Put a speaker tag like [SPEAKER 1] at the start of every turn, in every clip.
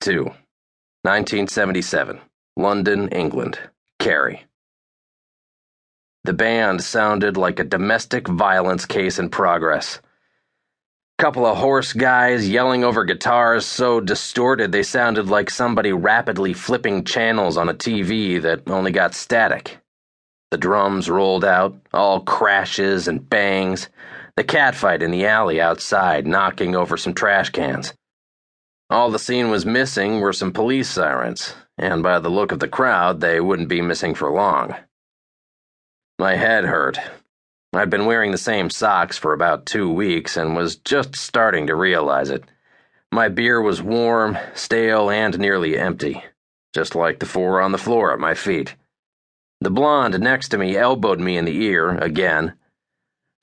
[SPEAKER 1] 2. 1977. London, England. Carey. The band sounded like a domestic violence case in progress. Couple of hoarse guys yelling over guitars so distorted they sounded like somebody rapidly flipping channels on a TV that only got static. The drums rolled out, all crashes and bangs, the catfight in the alley outside knocking over some trash cans. All the scene was missing were some police sirens, and by the look of the crowd, they wouldn't be missing for long. My head hurt. I'd been wearing the same socks for about 2 weeks and was just starting to realize it. My beer was warm, stale, and nearly empty, just like the 4 on the floor at my feet. The blonde next to me elbowed me in the ear again.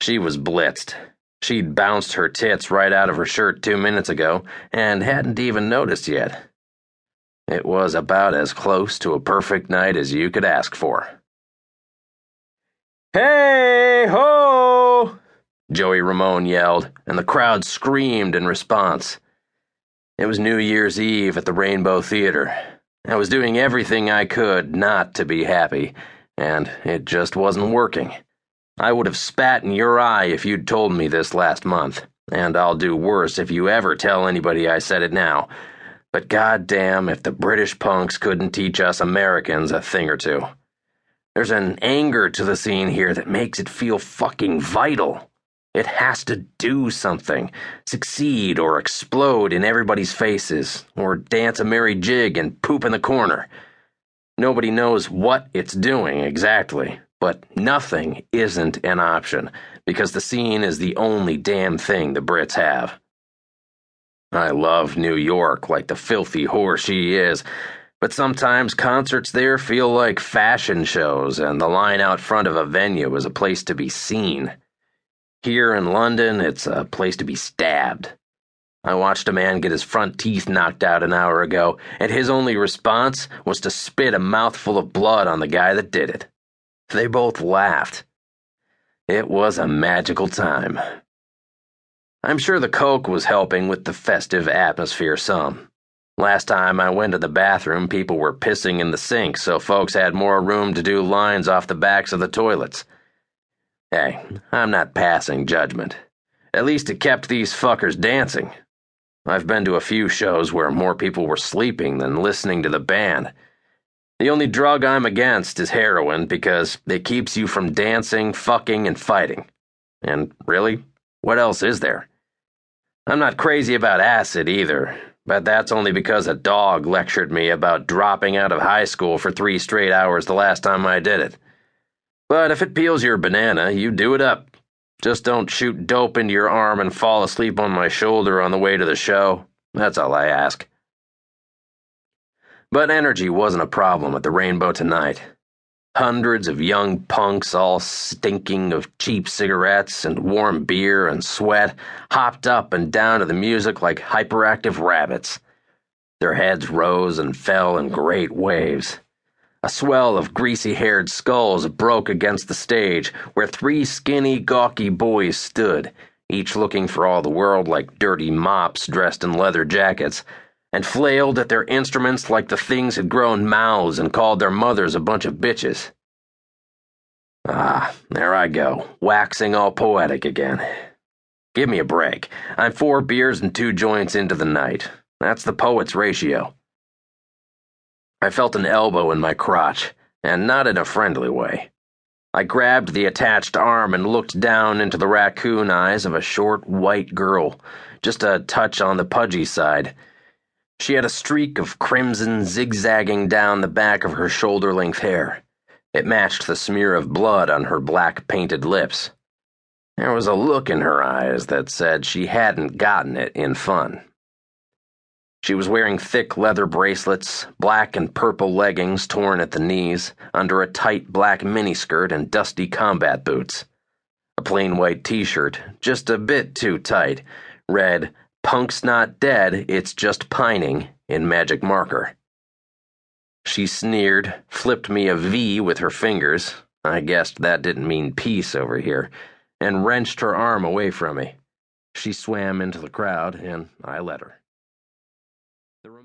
[SPEAKER 1] She was blitzed. She'd bounced her tits right out of her shirt 2 minutes ago and hadn't even noticed yet. It was about as close to a perfect night as you could ask for. "Hey ho!" Joey Ramone yelled, and the crowd screamed in response. It was New Year's Eve at the Rainbow Theater. I was doing everything I could not to be happy, and it just wasn't working. I would have spat in your eye if you'd told me this last month, and I'll do worse if you ever tell anybody I said it now. But goddamn if the British punks couldn't teach us Americans a thing or two. There's an anger to the scene here that makes it feel fucking vital. It has to do something, succeed or explode in everybody's faces, or dance a merry jig and poop in the corner. Nobody knows what it's doing exactly, but nothing isn't an option, because the scene is the only damn thing the Brits have. I love New York like the filthy whore she is, but sometimes concerts there feel like fashion shows, and the line out front of a venue is a place to be seen. Here in London, it's a place to be stabbed. I watched a man get his front teeth knocked out an hour ago, and his only response was to spit a mouthful of blood on the guy that did it. They both laughed. It was a magical time. I'm sure the coke was helping with the festive atmosphere some. Last time I went to the bathroom, people were pissing in the sink, so folks had more room to do lines off the backs of the toilets. Hey, I'm not passing judgment. At least it kept these fuckers dancing. I've been to a few shows where more people were sleeping than listening to the band. The only drug I'm against is heroin because it keeps you from dancing, fucking, and fighting. And really, what else is there? I'm not crazy about acid either, but that's only because a dog lectured me about dropping out of high school for 3 straight hours the last time I did it. But if it peels your banana, you do it up. Just don't shoot dope into your arm and fall asleep on my shoulder on the way to the show. That's all I ask. But energy wasn't a problem at the Rainbow tonight. Hundreds of young punks, all stinking of cheap cigarettes and warm beer and sweat, hopped up and down to the music like hyperactive rabbits. Their heads rose and fell in great waves. A swell of greasy-haired skulls broke against the stage, where 3 skinny, gawky boys stood, each looking for all the world like dirty mops dressed in leather jackets, and flailed at their instruments like the things had grown mouths and called their mothers a bunch of bitches. Ah, there I go, waxing all poetic again. Give me a break. I'm 4 beers and 2 joints into the night. That's the poet's ratio. I felt an elbow in my crotch, and not in a friendly way. I grabbed the attached arm and looked down into the raccoon eyes of a short, white girl, just a touch on the pudgy side. She had a streak of crimson zigzagging down the back of her shoulder-length hair. It matched the smear of blood on her black painted lips. There was a look in her eyes that said she hadn't gotten it in fun. She was wearing thick leather bracelets, black and purple leggings torn at the knees, under a tight black miniskirt and dusty combat boots. A plain white t-shirt, just a bit too tight, read, "Punk's not dead, it's just pining," in magic marker. She sneered, flipped me a V with her fingers, I guessed that didn't mean peace over here, and wrenched her arm away from me. She swam into the crowd, and I let her.